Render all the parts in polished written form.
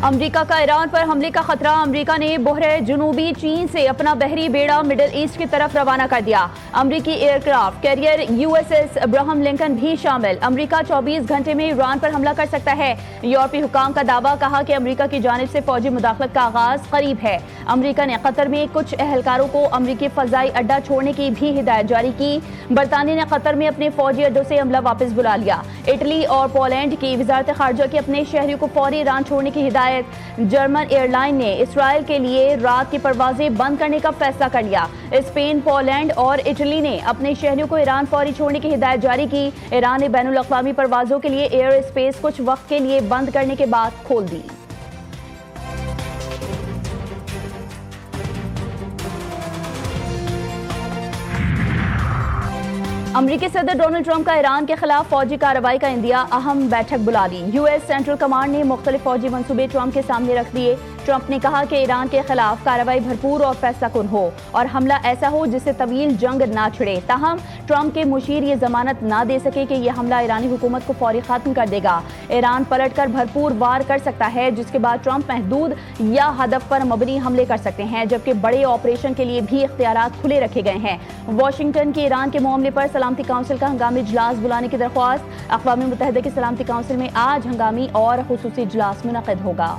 America का Iran पर हमले का खतरा। अमेरिका ने बहरे जुनूबी चीन से अपना बहरी बेड़ा मिडिल ईस्ट की तरफ रवाना कर दिया। अमेरिकी aircraft carrier USS Abraham Lincoln भी शामिल। अमेरिका 24 घंटे में ईरान पर हमला कर सकता है। यूरोपीय हुकाम का दावा, कहा कि अमेरिका की जानिब से फौजी मुदाखलत का आगाज करीब है। अमेरिका ने कतर में कुछ एहलकारों को अमेरिकी फजाई अड्डा छोड़ने की भी हिदायत जारी की। बरतानिया ने कतर में अपने फौजी अड्डों से हमला वापस बुला लिया। इटली और पोलैंड की वजारत खारजा की अपने शहरियों को फौरी ईरान छोड़ने की हिदायत। जर्मन एयरलाइन ने इसराइल के लिए रात की परवाजें बंद करने का फैसला कर लिया। स्पेन, पोलैंड और इटली ने अपने शहरियों को ईरान फौरी छोड़ने की हिदायत जारी की। ईरान ने बैनुल अक़वामी परवाजों के लिए एयर स्पेस कुछ वक्त के लिए बंद करने के बाद खोल दी। अमेरिकी सदर डोनाल्ड ट्रंप का ईरान के खिलाफ फौजी कार्रवाई का इंदिया। अहम बैठक बुला ली। यूएस सेंट्रल कमांड ने मुख्तलिफ फौजी मंसूबे ट्रंप के सामने रख दिए। ट्रंप ने कहा कि ईरान के खिलाफ कार्रवाई भरपूर और फैसला कुन हो और हमला ऐसा हो जिससे तवील जंग ना छिड़े। ताहम ट्रंप के मुशीर ये जमानत ना दे सके कि यह हमला ईरानी हुकूमत को फौरी खत्म कर देगा। ईरान पलट कर भरपूर वार कर सकता है, जिसके बाद ट्रंप महदूद या हदफ पर मबनी हमले कर सकते हैं, जबकि बड़े ऑपरेशन के लिए भी इख्तियारात खुले रखे गए हैं। वाशिंगटन की ईरान के मामले पर सलामती काउंसिल का हंगामी इजलास बुलाने की दरख्वास्त। अक़वाम मुत्तहिदा की सलामती काउंसिल में आज हंगामी और खुसूसी इजलास मुनक़िद होगा।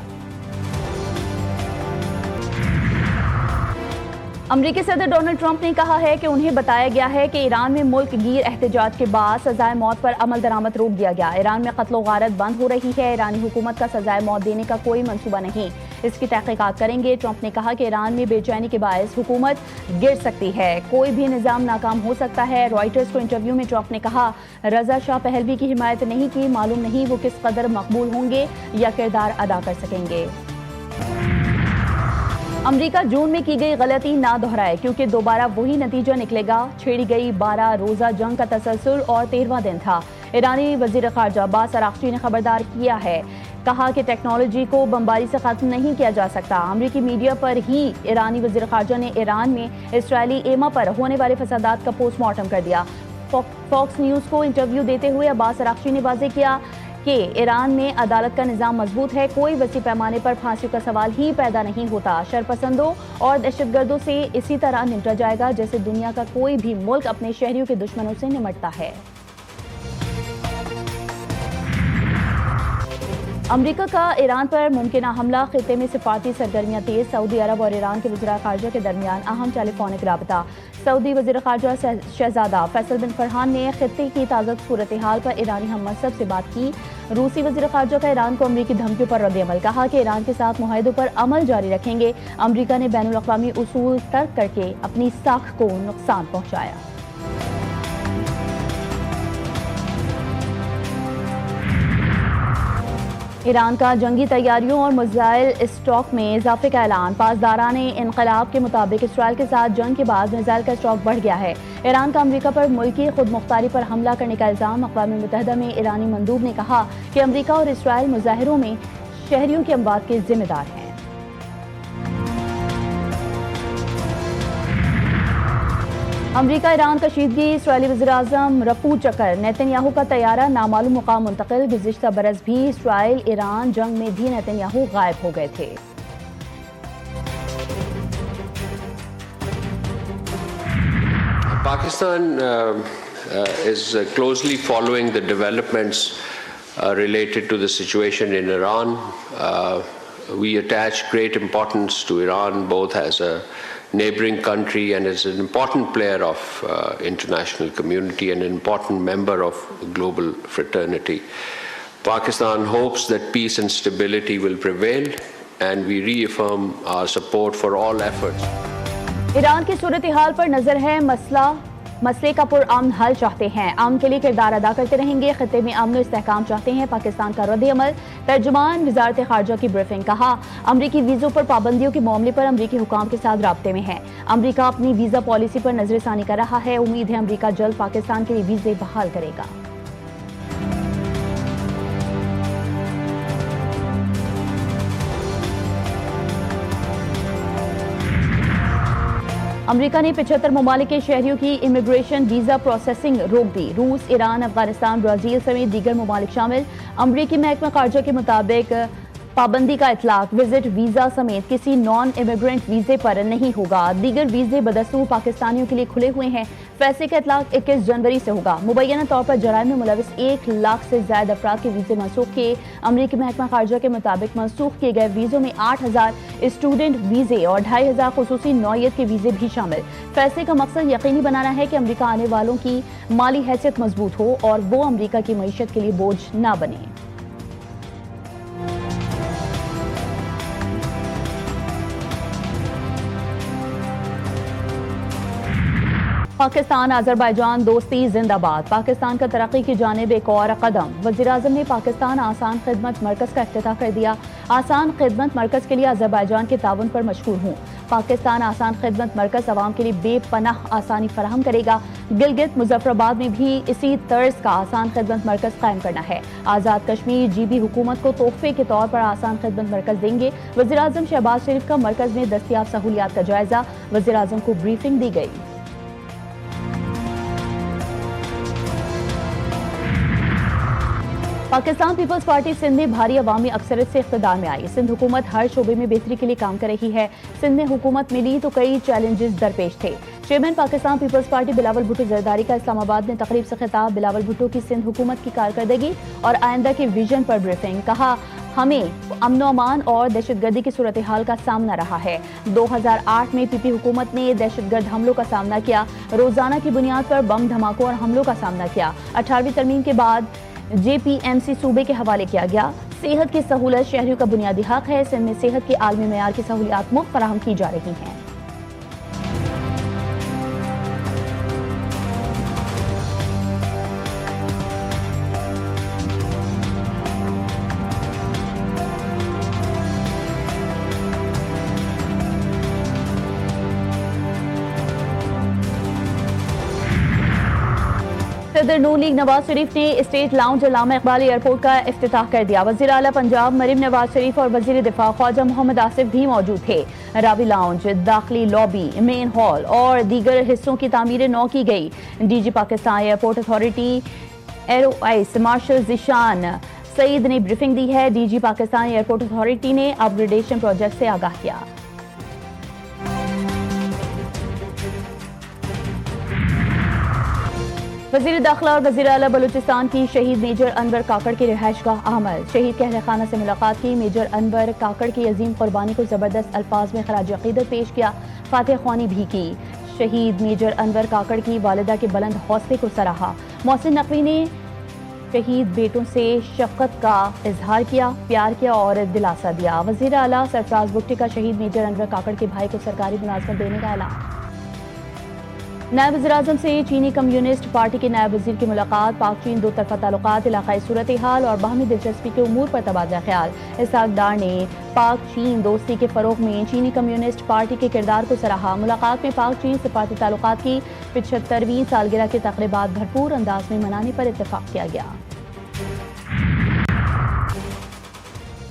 अमेरिकी सदर डोनाल्ड ट्रंप ने कहा है कि उन्हें बताया गया है कि ईरान में मुल्क गिर एहतजाज के बाद सजाए मौत पर अमल दरामद रोक दिया गया। ईरान में कत्ल व गारत बंद हो रही है। ईरानी हुकूमत का सजाए मौत देने का कोई मंसूबा नहीं, इसकी तहकीकात करेंगे। ट्रंप ने कहा कि ईरान में बेचैनी के बायस हुकूमत गिर सकती है, कोई भी निज़ाम नाकाम हो सकता है। रॉयटर्स को इंटरव्यू में ट्रंप ने कहा, रजा शाह पहलवी की हिमायत नहीं की, मालूम नहीं वो किस कदर मकबूल होंगे या किरदार अदा कर सकेंगे। अमेरिका जून में की गई गलती ना दोहराए, क्योंकि दोबारा वही नतीजा निकलेगा। छेड़ी गई 12 रोज़ा जंग का तसलसल और 13वां दिन था। ईरानी वज़ीर ख़ारजा अब्बास अराग़ची ने खबरदार किया है, कहा कि टेक्नोलॉजी को बमबारी से ख़त्म नहीं किया जा सकता। अमेरिकी मीडिया पर ही ईरानी वज़ीर ख़ारजा ने ईरान में इसराइली एमा पर होने वाले फसादात का पोस्टमार्टम कर दिया। फॉक्स न्यूज़ को इंटरव्यू देते हुए अब्बास अराग़ची ने वाज़ेह किया कि ईरान में अदालत का निज़ाम मजबूत है, कोई वसी पैमाने पर फांसियों का सवाल ही पैदा नहीं होता। शरपसंदों और दहशतगर्दों से इसी तरह निपटा जाएगा जैसे दुनिया का कोई भी मुल्क अपने शहरियों के दुश्मनों से निपटता है। अमेरिका का ईरान पर मुमकिन हमला, खित्ते में सिफारती सरगर्मियां तेज। सऊदी अरब और ईरान के वज़ीर ख़ारजा के दरमियान अहम टेलीफोनिक राबता। सऊदी वज़ीर ख़ारजा शहज़ादा फैसल बिन फरहान ने खित्ते की ताज़ा सूरत हाल पर ईरानी हम मनसब से बात की। रूसी वज़ीर ख़ारजा का ईरान को अमरीकी धमकियों पर रद्द-ए-अमल, कहा कि ईरान के साथ मुआहदों पर अमल जारी रखेंगे। अमरीका ने बैनुल अक़वामी उसूल तर्क करके अपनी साख को नुकसान पहुँचाया। ईरान का जंगी तैयारियों और मिसाइल स्टॉक में इजाफे का ऐलान। पासदारान इनकलाब के मुताबिक इसराइल के साथ जंग के बाद मिसाइल का स्टॉक बढ़ गया है। ईरान का अमेरिका पर मुल्की खुद मुख्तारी पर हमला करने का इल्ज़ाम। अक़वाम मुत्तहिदा में ईरानी मंदूब ने कहा कि अमेरिका और इसराइल मुजाहिरों में शहरियों की अमवात के जिम्मेदार हैं। America Iran कशीदगी। इसराइली वज़ीर-ए-आज़म रफू चक्कर। नेतन्याहू का तैयारा नामालूम मुकाम मुंतकिल। गुज़िश्ता बरस भी इसराइल ईरान जंग में भी नेतन्याहू गायब हो गए थे। Pakistan is closely following the developments related to the situation in Iran. We attach great importance to Iran, both as a neighboring country and as an important player of international community and an important member of global fraternity. Pakistan hopes that peace and stability will prevail, and we reaffirm our support for all efforts. Iran की सूरत हाल पर नजर है। मसले का पुरअमन हल चाहते हैं, अमन के लिए किरदार अदा करते रहेंगे। खित्ते में अमन इस्तेहकाम चाहते हैं। पाकिस्तान का रद्द-ए-अमल। तर्जुमान वज़ारत ख़ारजा की ब्रीफिंग, कहा अमरीकी वीज़ों पर पाबंदियों के मामले पर अमरीकी हुकाम के साथ राब्ते में है। अमरीका अपनी वीज़ा पॉलिसी पर नजरसानी कर रहा है। उम्मीद है अमरीका जल्द पाकिस्तान के लिए वीज़े बहाल करेगा। अमेरिका ने 75 ममालिक के शहरियों की इमिग्रेशन वीज़ा प्रोसेसिंग रोक दी। रूस, ईरान, अफगानिस्तान, ब्राज़ील समेत दीगर ममालिक शामिल। अमरीकी महकमा ख़ारजा के मुताबिक पाबंदी का इतलाक विजिट वीजा समेत किसी नॉन इमिग्रेंट वीजे पर नहीं होगा। दीगर वीजे बदस्तूर पाकिस्तानियों के लिए खुले हुए हैं। फैसले का इतलाक 21 जनवरी से होगा। मुबैना तौर पर जराइम में मुलविस 1 लाख से ज्यादा अफराद के वीजे मनसूख किए। अमरीकी महकमा खारजा के मुताबिक मनसूख किए गए वीजों में 8,000 स्टूडेंट वीजे और 2,500 खुसूसी नौयत के वीजे भी शामिल। फैसले का मकसद यकीनी बनाना है कि अमरीका आने वालों की माली हैसियत मजबूत हो और वो अमरीका की मईशत के लिए बोझ न बने। पाकिस्तान अजरबैजान दोस्ती जिंदाबाद। पाकिस्तान का तरक्की की जानिब एक और कदम। वज़ीर-ए-आज़म ने पाकिस्तान आसान खिदमत मरकज़ का इफ्तिताह कर दिया। आसान खिदमत मरकज़ के लिए अजरबैजान के ताउन पर मशकूर हूँ। पाकिस्तान आसान खिदमत मरकज़ अवाम के लिए बेपनाह आसानी फराहम करेगा। गिलगित मुजफ्फराबाद में भी इसी तर्ज का आसान खिदमत मरकज़ कायम करना है। आज़ाद कश्मीर GB हुकूमत को तोहफे के तौर पर आसान खिदमत मरकज़ देंगे। वज़ीर-ए-आज़म शहबाज शरीफ का मरकज़ में दस्तियाब सहूलियात का जायजा। वज़ीर-ए-आज़म को ब्रीफिंग दी गई। पाकिस्तान पीपल्स पार्टी सिंध में भारी अवामी अक्सरियत से इख्तिदार में आई। सिंध हुकूमत हर शोबे में बेहतरी के लिए काम कर रही है। सिंध में हुकूमत मिली तो कई चैलेंजेस दरपेश थे। चेयरमैन पाकिस्तान पीपल्स पार्टी बिलावल भुट्टो जरदारी का इस्लामाबाद में तकरीब से खिताब। बिलावल भुट्टो की सिंध हुकूमत की कारकर्दगी और आइंदा के विजन पर ब्रीफिंग। कहा, हमें अमन अमान और दहशतगर्दी की सूरत हाल का सामना रहा है। 2008 में PP हुकूमत ने दहशतगर्द हमलों का सामना किया। रोजाना की बुनियाद पर बम धमाकों और हमलों का सामना किया। 18वीं तरमीम के बाद JPMC सूबे के हवाले किया गया। सेहत की सहूलत शहरियों का बुनियादी हक है। सिंध में सेहत के आलमी मेयार की सहूलियात मुफ्त फराहम की जा रही हैं। सदर नून लीग नवाज शरीफ ने स्टेट लाउंज अल्लामा इकबाल एयरपोर्ट का इफ्तिताह कर दिया। वज़ीर आला पंजाब मरीम नवाज शरीफ और वज़ीर दिफा ख्वाजा मोहम्मद आसिफ भी मौजूद थे। रावी लाउंज, दाखिली लॉबी, मेन हॉल और दीगर हिस्सों की तामीरें नौ की गई। DG Pakistan airport authority air vice marshal Zeeshan Saeed ने ब्रीफिंग दी है। DG पाकिस्तान एयरपोर्ट अथॉरिटी ने अपग्रेडेशन प्रोजेक्ट से आगाह किया। वज़ीर दाखिला और वज़ीर आला बलूचिस्तान की शहीद मेजर अनवर काकड़ की रिहाइशगाह अहमद। शहीद के अहले खाना से मुलाकात की। मेजर अनवर काकड़ की अजीम कुर्बानी को ज़बरदस्त अल्फाज में खराज अकीदत पेश किया। फातिह ख्वानी भी की। शहीद मेजर अनवर काकड़ की वालिदा के बुलंद हौसले को सराहा। मोहसिन नकवी ने शहीद बेटों से शफ़क़त का इजहार किया, प्यार किया और दिलासा दिया। वज़ीर आला सरफराज बुट्टी का शहीद मेजर अनवर काकड़ के भाई को सरकारी मुलाजमत देने का ऐलान। नायब वज़ीर-ए-आज़म से चीनी कम्युनिस्ट पार्टी के नायब वज़ीर की मुलाकात। पाक चीन दो तरफ़ा ताल्लुकात, इलाकाई सूरत हाल और बाहमी दिलचस्पी के उमूर पर तबादला ख्याल। इसहाक डार ने पाक चीन दोस्ती के फ़रोग़ में चीनी कम्युनिस्ट पार्टी के किरदार को सराहा। मुलाकात में पाक चीन सिफारती ताल्लुकात की 75वीं सालगिरह के तक़रीबात भरपूर अंदाज में मनाने पर इत्तेफाक किया गया।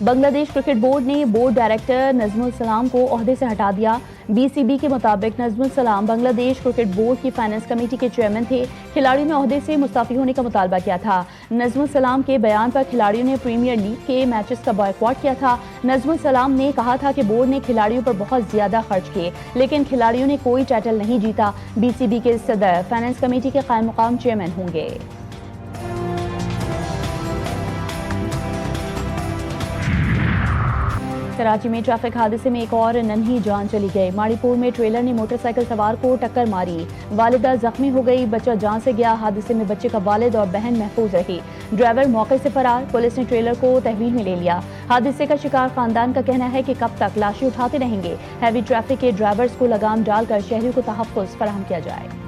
बांग्लादेश क्रिकेट बोर्ड ने बोर्ड डायरेक्टर नजमुल सलाम को ओहदे से हटा दिया। BCB के मुताबिक नजमुल सलाम बांग्लादेश क्रिकेट बोर्ड की फाइनेंस कमेटी के चेयरमैन थे। खिलाड़ियों ने ओहदे से मुस्ताफी होने का मुतालबा किया था। नजमुल सलाम के बयान पर खिलाड़ियों ने प्रीमियर लीग के मैचेस का बॉयकॉट किया था। नजमुल सलाम ने कहा था कि बोर्ड ने खिलाड़ियों पर बहुत ज्यादा खर्च किए, लेकिन खिलाड़ियों ने कोई टाइटल नहीं जीता। BCB के सदर फाइनेंस कमेटी के कायम मुकाम चेयरमैन होंगे। कराची में ट्रैफिक हादसे में एक और नन्ही जान चली गई। माड़ीपुर में ट्रेलर ने मोटरसाइकिल सवार को टक्कर मारी। वालिदा जख्मी हो गई, बच्चा जान से गया। हादसे में बच्चे का वालिद और बहन महफूज रही। ड्राइवर मौके से फरार। पुलिस ने ट्रेलर को तहवील में ले लिया। हादसे का शिकार खानदान का कहना है कि कब तक लाशें उठाते रहेंगे। हैवी ट्रैफिक के ड्राइवर्स को लगाम डालकर शहरियों को तहफ़्फ़ुज़ फराहम किया जाए।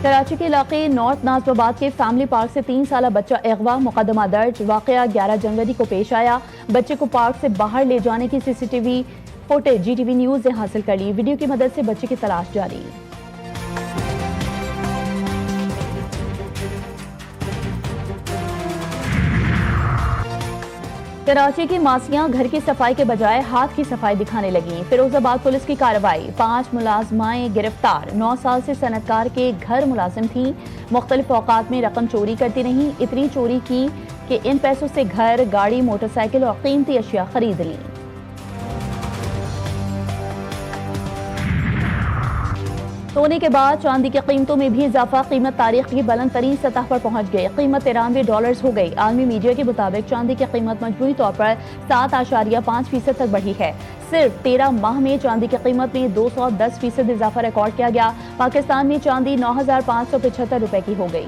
कराची के इलाके नॉर्थ नाजमाबाद के फैमिली पार्क से 3 साला बच्चा अगवा, मुकदमा दर्ज। वाकया 11 जनवरी को पेश आया। बच्चे को पार्क से बाहर ले जाने की CCTV फुटेज GTV न्यूज ने हासिल कर ली। वीडियो की मदद से बच्चे की तलाश जारी। कराची की मासियां घर की सफाई के बजाय हाथ की सफाई दिखाने लगी। फिरोजाबाद पुलिस की कार्रवाई, 5 मुलाजमाएं गिरफ्तार। 9 साल से सनतकार के घर मुलाजिम थी, मुख्तलिफ औकात में रकम चोरी करती रहीं। इतनी चोरी की कि इन पैसों से घर, गाड़ी, मोटरसाइकिल और कीमती अशिया खरीद ली। सोने के बाद चांदी की कीमतों में भी इजाफा, कीमत तारीख की बुलंद तरीन सतह पर पहुंच गई। कीमत $93 हो गई। आलमी मीडिया के मुताबिक चांदी की कीमत मजमूई तौर पर 7.5% तक बढ़ी है। सिर्फ 13 माह में चांदी की कीमत में 210% इजाफा रिकॉर्ड किया गया। पाकिस्तान में चांदी 9,575 रुपए की हो गई।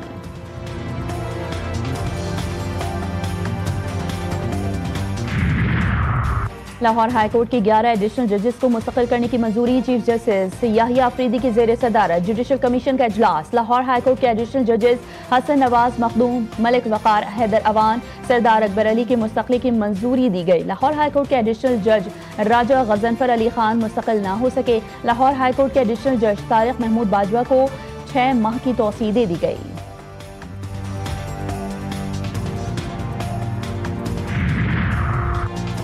लाहौर हाईकोर्ट के 11 एडिशनल जजेस को मुस्तकिल करने की मंजूरी। चीफ जस्टिस याहिया अफरीदी की जेर सदारत जुडिशल कमीशन का इजलास। लाहौर हाईकोर्ट के एडिशनल जजेस हसन नवाज मखदूम, मलिक वकार, हैदर अवान, सरदार अकबर अली की मुस्तकिली की मंजूरी दी गई। लाहौर हाईकोर्ट के एडिशनल जज राजा गजनफर अली खान मुस्तकिल न हो सके। लाहौर हाईकोर्ट के एडिशनल जज तारिक महमूद बाजवा को 6 माह की तौसीह दे दी गई।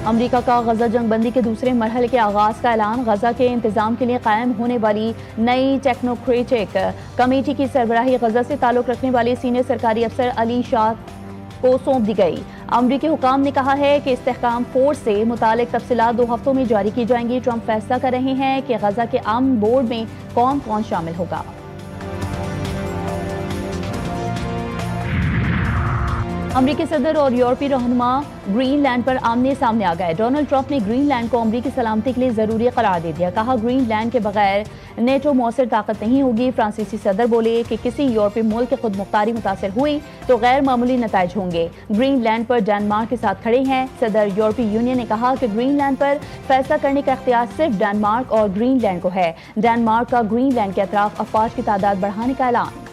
अमेरिका का गजा जंगबंदी के दूसरे मरहले के आगाज का ऐलान। गजा के इंतजाम के लिए कायम होने वाली नई टेक्नोक्रेटिक कमेटी की सरबराही गजा से ताल्लुक रखने वाले सीनियर सरकारी अफसर अली शाह को सौंप दी गई। अमरीकी हुकाम ने कहा है कि इस्तेहकाम फोर्स से मुतालिक तफसीलात 2 हफ्तों में जारी की जाएंगी। ट्रंप फैसला कर रहे हैं कि गजा के आम बोर्ड में कौन कौन शामिल होगा। अमरीकी सदर और यूरोपीय रहनुमा ग्रीनलैंड पर आमने सामने आ गए। डोनाल्ड ट्रंप ने ग्रीनलैंड को अमरीकी सलामती के लिए जरूरी करार दे दिया। कहा, ग्रीनलैंड के बगैर नेटो मौसर ताकत नहीं होगी। फ्रांसीसी सदर बोले कि किसी यूरोपीय मुल्क की खुद मुख्तारी मुतासर हुई तो गैर मामूली नताइज होंगे। ग्रीनलैंड पर डेनमार्क के साथ खड़े हैं। सदर यूरोपीय यूनियन ने कहा कि ग्रीनलैंड पर फैसला करने का इख्तियार सिर्फ डेनमार्क और ग्रीनलैंड को है। डेनमार्क का ग्रीनलैंड के अतराफ अफवाज की तादाद बढ़ाने का ऐलान।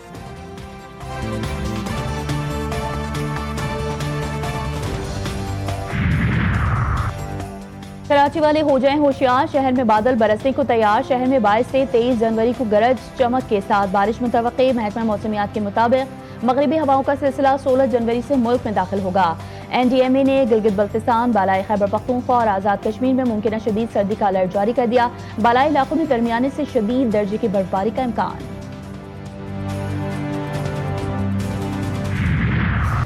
कराची वाले हो जाएं होशियार, शहर में बादल बरसने को तैयार। शहर में 22 से 23 जनवरी को गरज चमक के साथ बारिश मुतवक्के। महकमा मौसमियात के मुताबिक मगरिबी हवाओं का सिलसिला 16 जनवरी से मुल्क में दाखिल होगा। NDMA ने गिलगित बल्तिस्तान, बालाई खैबर पख्तूनख्वा और आज़ाद कश्मीर में मुमकिन शदीद सर्दी का अलर्ट जारी कर दिया। बालाई इलाकों में दरमियाने से शदीद दर्जे की बर्फबारी का इम्कान।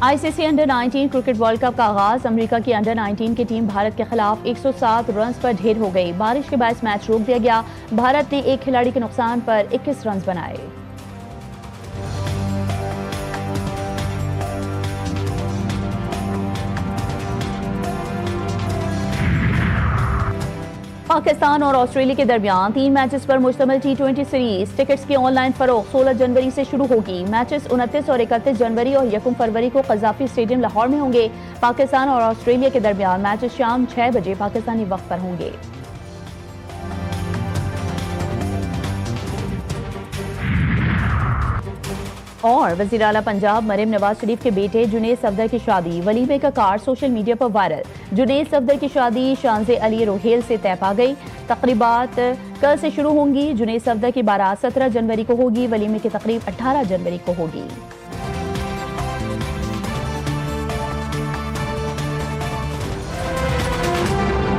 ICC under-19 cricket world cup का आगाज। अमेरिका की अंडर-19 की टीम भारत के खिलाफ 107 रन पर ढेर हो गई। बारिश के बायस मैच रोक दिया गया। भारत ने एक खिलाड़ी के नुकसान पर 21 रन बनाए। पाकिस्तान और ऑस्ट्रेलिया के दरमियान 3 मैचेस पर मुश्तमिल T20 सीरीज। टिकट्स की ऑनलाइन फरोख्त 16 जनवरी से शुरू होगी। मैचेस 29 और 31 जनवरी और 1 फरवरी को कज़ाफी स्टेडियम लाहौर में होंगे। पाकिस्तान और ऑस्ट्रेलिया के दरमियान मैचेस शाम 6 बजे पाकिस्तानी वक्त पर होंगे। और वज़ीर आला पंजाब मरीम नवाज शरीफ के बेटे जुनैद सफदर की शादी, वलीमे का कार्ड सोशल मीडिया पर वायरल। जुनैद सफदर की शादी शानज़े अली रोहेल से तय पा गई। तकरीबात कल से शुरू होंगी। जुनैद सफदर की बारात 17 जनवरी को होगी। वलीमे की तकरीब 18 जनवरी को होगी।